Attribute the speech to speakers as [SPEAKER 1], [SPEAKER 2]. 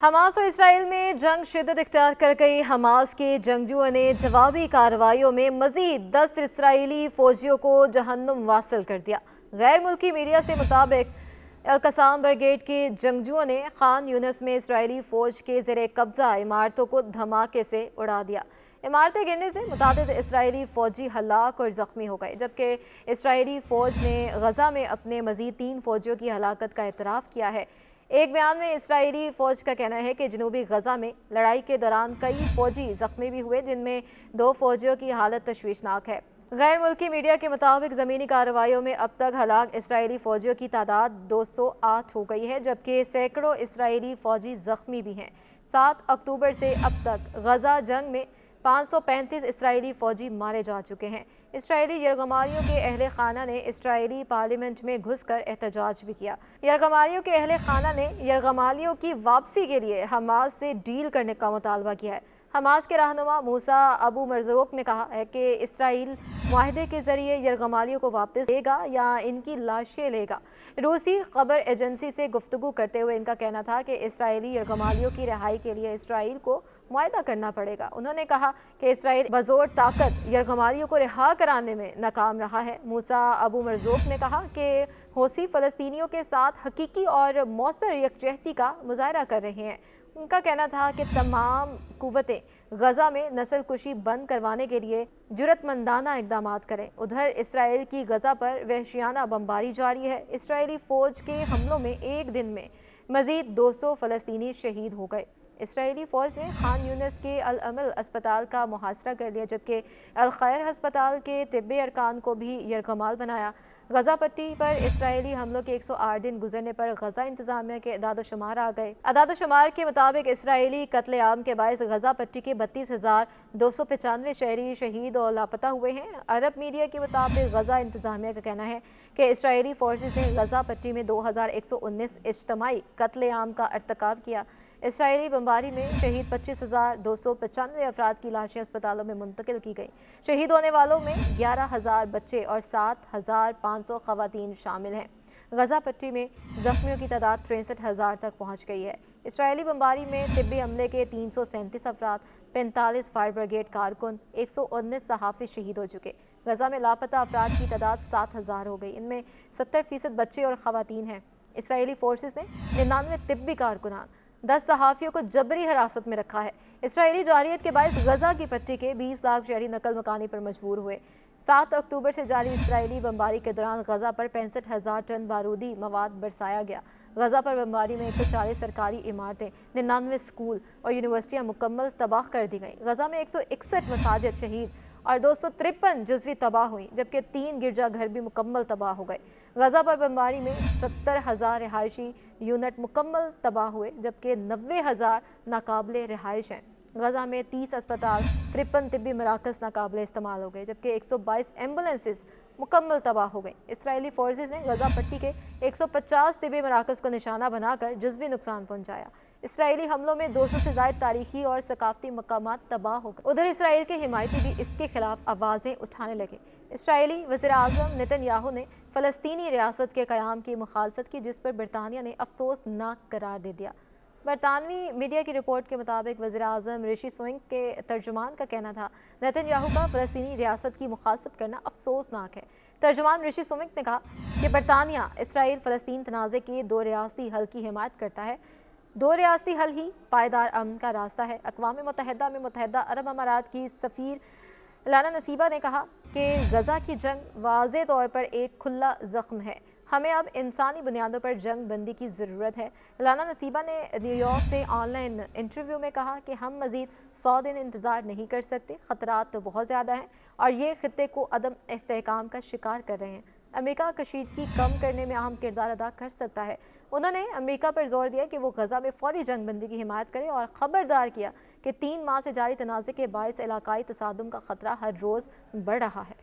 [SPEAKER 1] Hamas और Israel में जंग शिद्दत इख्तियार कर गई। हमास के जंगजुओं ने जवाबी कार्रवाइयों में मजीद 10 इसराइली फौजियों को जहन्नुम वासिल कर दिया। गैर मुल्की मीडिया से मुताबिक अल-कसाम ब्रिगेड के जंगजुओं ने खान यूनिस में इसराइली फौज के ज़ेरे कब्जा इमारतों को धमाके से उड़ा दिया। इमारतें गिरने से मुतादिद इसराइली फौजी हलाक और ज़ख्मी हो गए, जबकि इसराइली फौज ने गजा में अपने मजीद 3 फौजियों की हलाकत का एतराफ़ किया है। एक बयान में इसराइली फौज का कहना है कि जनूबी गजा में लड़ाई के दौरान कई फौजी जख्मी भी हुए, जिनमें 2 फौजियों की हालत तशवीशनाक है। गैर मुल्की मीडिया के मुताबिक ज़मीनी कार्रवाइयों में अब तक हलाक इसराइली फौजियों की तादाद 208 हो गई है, जबकि सैकड़ों इसराइली फौजी जख्मी भी हैं। 7 अक्टूबर से अब तक गजा जंग में 535 इसराइली फौजी मारे जा चुके हैं। इसराइली यरगमालियों के अहले खाना ने इसराइली पार्लियामेंट में घुसकर एहतजाज भी किया। यरगमालियों के अहले खाना ने यरगमालियों की वापसी के लिए हमास से डील करने का मुतालबा किया है। हमास के रहनुमा मूसा अबू मरज़ूक ने कहा है कि इसराइल मुआहदे के जरिए यरगमालियों को वापस लेगा या इनकी लाशें लेगा। रूसी खबर एजेंसी से गुफ्तगू करते हुए इनका कहना था कि इसराइली यरगमालियों की रिहाई के लिए इसराइल को मुआहदा करना पड़ेगा। उन्होंने कहा कि इसराइल बज़ोर ताकत यरगमालियों को रिहा कराने में नाकाम रहा है। मूसा अबू मरज़ूक ने कहा कि हौसी फ़लस्तीनियों के साथ हकीकी और मौसर यकजहती का मुजाहरा कर रहे हैं। उनका कहना था कि तमाम कुव्वतें गजा में नस्ल कुशी बंद करवाने के लिए जुरतमंदाना इकदाम करें। उधर इसराइल की गजा पर वहशियाना बमबारी जारी है। इसराइली फ़ौज के हमलों में एक दिन में मज़ीद 200 फ़लस्तीनी शहीद हो गए। इसराइली फ़ौज ने खान यूनिस के अल अमल अस्पताल का मुहासरा कर लिया, जबकि अल खैर अस्पताल के तिब्बी अरकान को भी यरगमाल बनाया। गजा पट्टी पर इसराइली हमलों के 108 दिन गुजरने पर गजा इंतजामिया के अदाद-ओ-शुमार आ गए। अदाद-ओ-शुमार के मुताबिक इसराइली कत्लेआम के बायस गजा पट्टी के 32,295 शहरी शहीद और लापता हुए हैं। अरब मीडिया के मुताबिक गजा इंतजामिया का कहना है कि इसराइली फोर्सेस ने गजा पट्टी में 2119 इज्तमाई कत्लेआम का अर्तकाब किया। इसराइली बमबारी में शहीद 25,295 अफराद की लाशें अस्पतालों में मुंतकिल की गई। शहीद होने वालों में 11,000 बच्चे और 7,500 खवातीन शामिल हैं। गजा पट्टी में जख्मियों की तादाद 63,000 तक पहुँच गई है। इसराइली बमबारी में तिब्बी अमले के 337 अफराद, 45 फायर ब्रिगेड कारकुन, 119 सहाफ़ी शहीद हो चुके। गजा में लापता अफराद की तादाद 7,000 हो गई। इनमें 70% बच्चे और खवातीन हैं। इसराइली फोर्सेस ने 99 तिब्बी कारकुनान, 10 सहाफ़ियों को जबरी हिरासत में रखा है। इसराइली जारियत के बायस गजा की पट्टी के 20 लाख शहरी नकल मकानी पर मजबूर हुए। 7 अक्टूबर से जारी इसराइली बमबारी के दौरान गजा पर 65,000 टन बारूदी मवाद बरसाया गया। गजा पर बमबारी में 140 सरकारी इमारतें, 99 स्कूल और यूनिवर्सिटियाँ मुकम्मल तबाह कर दी गई। गजा में 161 मसाजिद शहीद और 253 जुज़वी तबाह हुई, जबकि 3 गिरजाघर भी मुकम्मल तबाह हो गए। गजा पर बमबारी में 70,000 रिहायशी यूनिट मुकम्मल तबाह हुए, जबकि 90,000 नाकाबिले रिहाइश हैं। गजा में 30 अस्पताल, 53 तिब्बी मराकज़ नाकाबिले इस्तेमाल हो गए, जबकि 122 एम्बुलेंसेस मुकम्मल तबाह हो गई। इसराइली फोर्सेस ने गजा पट्टी के 150 तिब्बी मराकज़ को निशाना बनाकर जुज़वी नुकसान पहुँचाया। इसराइली हमलों में 200 से ज़ायद तारीखी और सकाफती मकामात तबाह हो गए। उधर इसराइल के हिमायती भी इसके खिलाफ आवाज़ें उठाने लगे। इसराइली वज़ीर-ए-आज़म नेतन्याहू ने फ़लस्तीनी रियासत के क़याम की मुखालफत की, जिस पर बरतानिया ने अफसोसनाक करार दे दिया। बरतानवी मीडिया की रिपोर्ट के मुताबिक वज़ीर-ए-आज़म ऋषि सुनक के तर्जुमान का कहना था, नेतन्याहू का फ़लस्तीनी रियासत की मुखालफत करना अफसोसनाक है। तर्जुमान ऋषि सुनक ने कहा कि बरतानिया इसराइल फ़लस्तीन तनाज़े के 2 रियासी हल की हिमायत करता है। 2 रियासी हल ही पायदार अमन का रास्ता है। अक़वाम मुत्तहिदा में मुत्तहिदा अरब अमारात की सफ़ीर लाना नसीबा ने कहा कि गजा की जंग वाज़े तौर पर एक खुला ज़ख्म है। हमें अब इंसानी बुनियादों पर जंग बंदी की ज़रूरत है। लाना नसीबा ने न्यूयॉर्क से ऑनलाइन इंटरव्यू में कहा कि हम मज़ीद 100 दिन इंतज़ार नहीं कर सकते। ख़तरात तो बहुत ज़्यादा हैं और ये ख़ित्ते को अदम इस्तेहकाम का शिकार कर रहे हैं। अमेरिका कशीदगी कम करने में अहम किरदार अदा कर सकता है। उन्होंने अमेरिका पर जोर दिया कि वो गजा में फौरी जंग बंदी की हिमायत करे और ख़बरदार किया कि 3 माह से जारी तनाज़े के बायस इलाकाई तसादुम का ख़तरा हर रोज़ बढ़ रहा है।